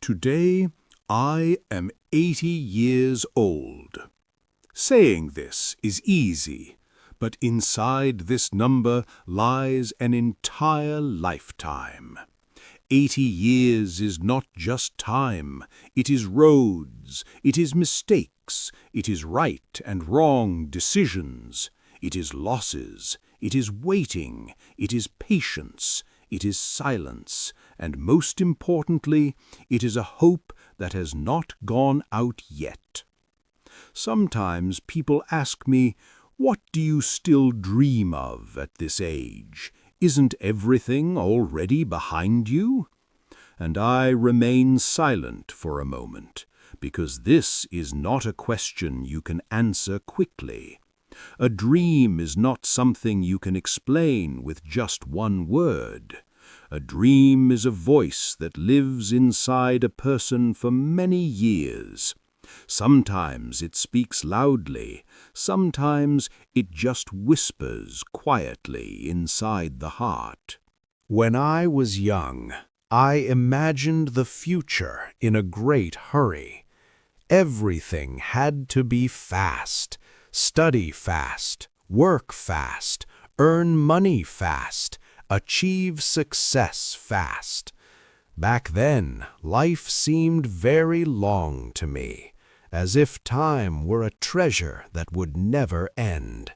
Today, I am 80 years old. Saying this is easy, but inside this number lies an entire lifetime. 80 years is not just time, it is roads, it is mistakes, it is right and wrong decisions, it is losses, it is waiting, it is patience, it is silence, and most importantly, it is a hope that has not gone out yet. Sometimes people ask me, "What do you still dream of at this age? Isn't everything already behind you?" And I remain silent for a moment, because this is not a question you can answer quickly. A dream is not something you can explain with just one word. A dream is a voice that lives inside a person for many years. Sometimes it speaks loudly, sometimes it just whispers quietly inside the heart. When I was young, I imagined the future in a great hurry. Everything had to be fast. Study fast, work fast, earn money fast, achieve success fast. Back then, life seemed very long to me, as if time were a treasure that would never end.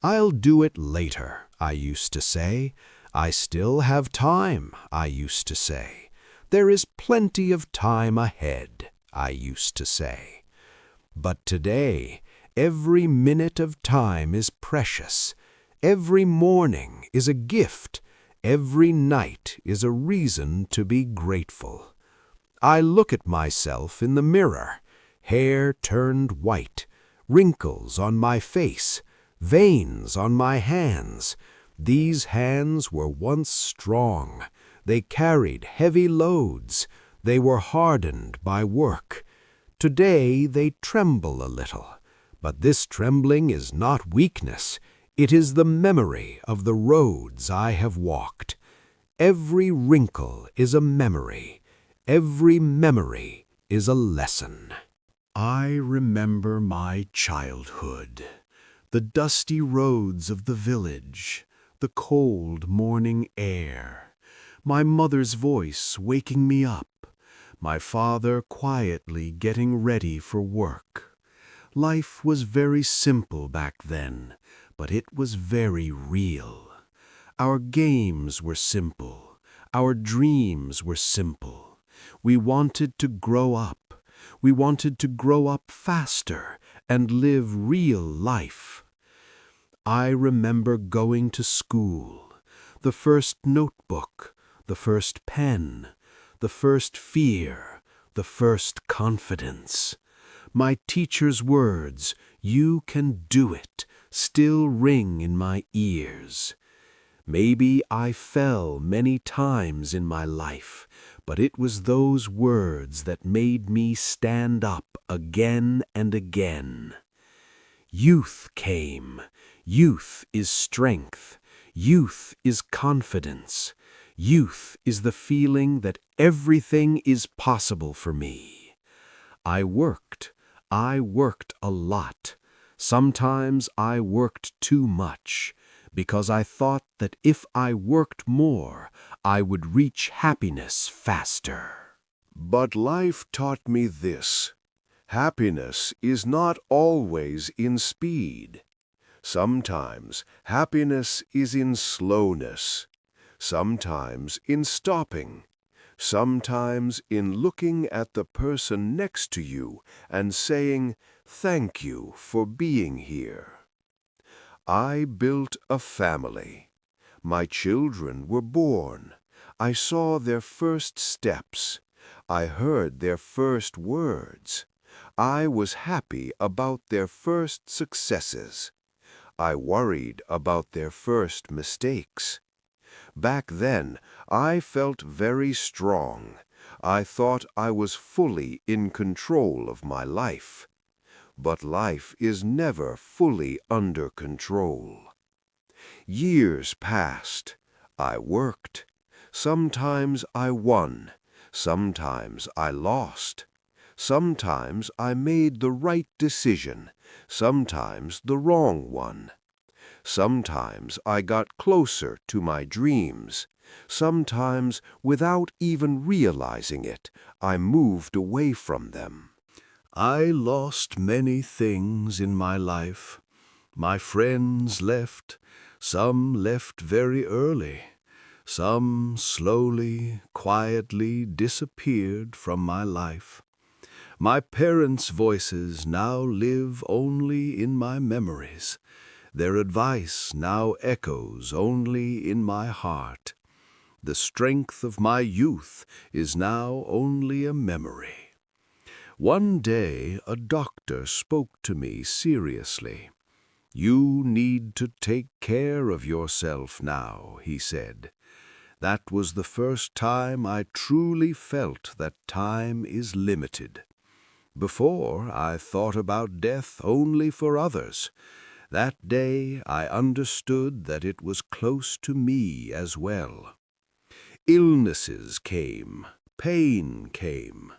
"I'll do it later," I used to say. "I still have time," I used to say. "There is plenty of time ahead," I used to say. But today, every minute of time is precious. Every morning is a gift. Every night is a reason to be grateful. I look at myself in the mirror, hair turned white, wrinkles on my face, veins on my hands. These hands were once strong. They carried heavy loads. They were hardened by work. Today they tremble a little. But this trembling is not weakness. It is the memory of the roads I have walked. Every wrinkle is a memory. Every memory is a lesson. I remember my childhood, the dusty roads of the village, the cold morning air, my mother's voice waking me up, my father quietly getting ready for work. Life was very simple back then, but it was very real. Our games were simple. Our dreams were simple. We wanted to grow up. We wanted to grow up faster and live real life. I remember going to school, the first notebook, the first pen, the first fear, the first confidence. My teacher's words, "You can do it," still ring in my ears. Maybe I fell many times in my life, but it was those words that made me stand up again and again. Youth came. Youth is strength. Youth is confidence. Youth is the feeling that everything is possible for me. I worked a lot. Sometimes I worked too much, because I thought that if I worked more, I would reach happiness faster. But life taught me this: happiness is not always in speed. Sometimes happiness is in slowness. Sometimes in stopping. Sometimes in looking at the person next to you and saying, "Thank you for being here." I built a family. My children were born. I saw their first steps. I heard their first words. I was happy about their first successes. I worried about their first mistakes. Back then, I felt very strong. I thought I was fully in control of my life. But life is never fully under control. Years passed. I worked. Sometimes I won. Sometimes I lost. Sometimes I made the right decision, sometimes the wrong one. Sometimes I got closer to my dreams. Sometimes, without even realizing it, I moved away from them. I lost many things in my life. My friends left, some left very early. Some slowly, quietly disappeared from my life. My parents' voices now live only in my memories. Their advice now echoes only in my heart. The strength of my youth is now only a memory. One day a doctor spoke to me seriously. "You need to take care of yourself now," he said. That was the first time I truly felt that time is limited. Before, I thought about death only for others. That day I understood that it was close to me as well. Illnesses came, pain came.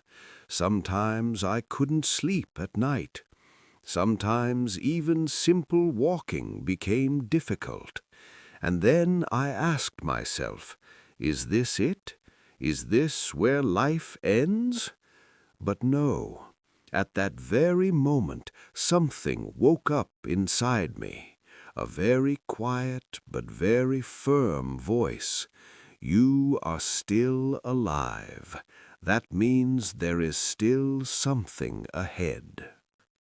Sometimes I couldn't sleep at night. Sometimes even simple walking became difficult. And then I asked myself, is this it? Is this where life ends? But no. At that very moment, something woke up inside me. A very quiet but very firm voice. You are still alive. That means there is still something ahead.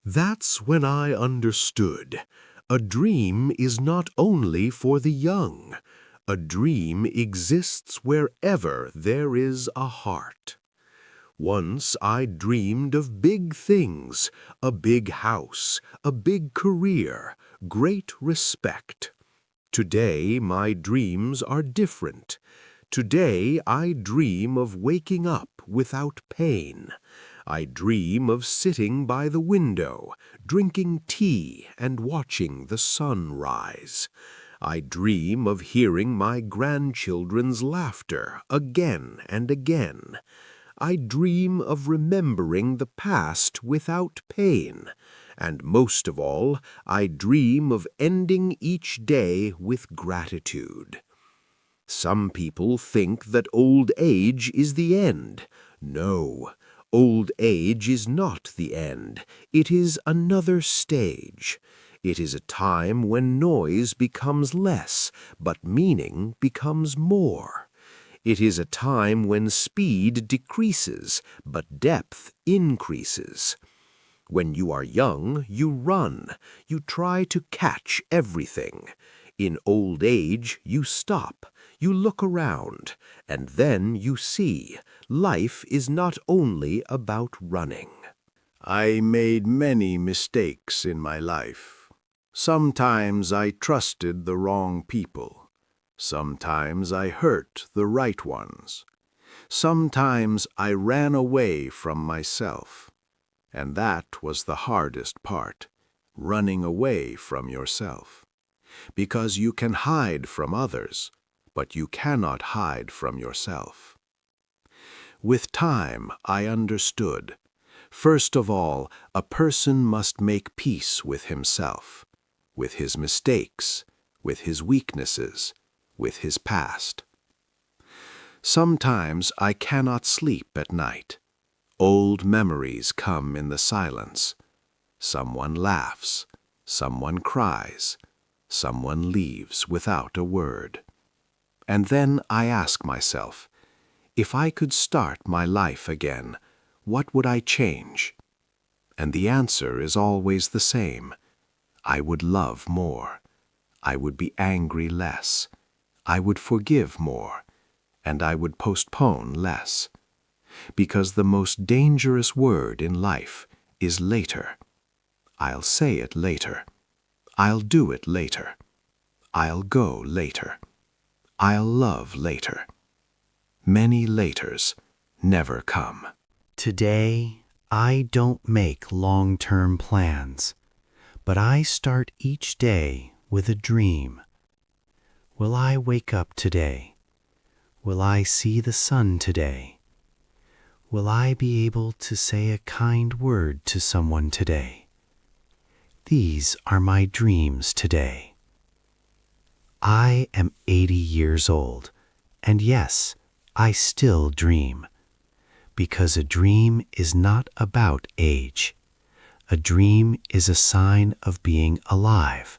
That's when I understood. A dream is not only for the young. A dream exists wherever there is a heart. Once I dreamed of big things, a big house, a big career, great respect. Today my dreams are different. Today I dream of waking up without pain. I dream of sitting by the window, drinking tea and watching the sun rise. I dream of hearing my grandchildren's laughter again and again. I dream of remembering the past without pain. And most of all, I dream of ending each day with gratitude. Some people think that old age is the end. No, old age is not the end. It is another stage. It is a time when noise becomes less, but meaning becomes more. It is a time when speed decreases, but depth increases. When you are young, you run. You try to catch everything. In old age, you stop. You look around, and then you see life is not only about running. I made many mistakes in my life. Sometimes I trusted the wrong people. Sometimes I hurt the right ones. Sometimes I ran away from myself. And that was the hardest part, running away from yourself. Because you can hide from others, but you cannot hide from yourself. With time, I understood. First of all, a person must make peace with himself, with his mistakes, with his weaknesses, with his past. Sometimes I cannot sleep at night. Old memories come in the silence. Someone laughs, someone cries, someone leaves without a word. And then I ask myself, if I could start my life again, what would I change? And the answer is always the same. I would love more. I would be angry less. I would forgive more. And I would postpone less. Because the most dangerous word in life is later. I'll say it later. I'll do it later. I'll go later. I'll love later. Many laters never come. Today, I don't make long-term plans, but I start each day with a dream. Will I wake up today? Will I see the sun today? Will I be able to say a kind word to someone today? These are my dreams today. I am 80 years old, and yes, I still dream. Because a dream is not about age. A dream is a sign of being alive.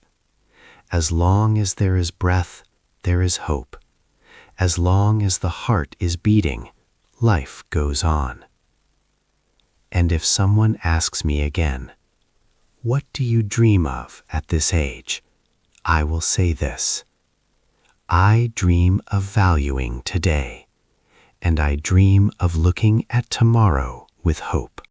As long as there is breath, there is hope. As long as the heart is beating, life goes on. And if someone asks me again, "What do you dream of at this age?" I will say this: I dream of valuing today, and I dream of looking at tomorrow with hope.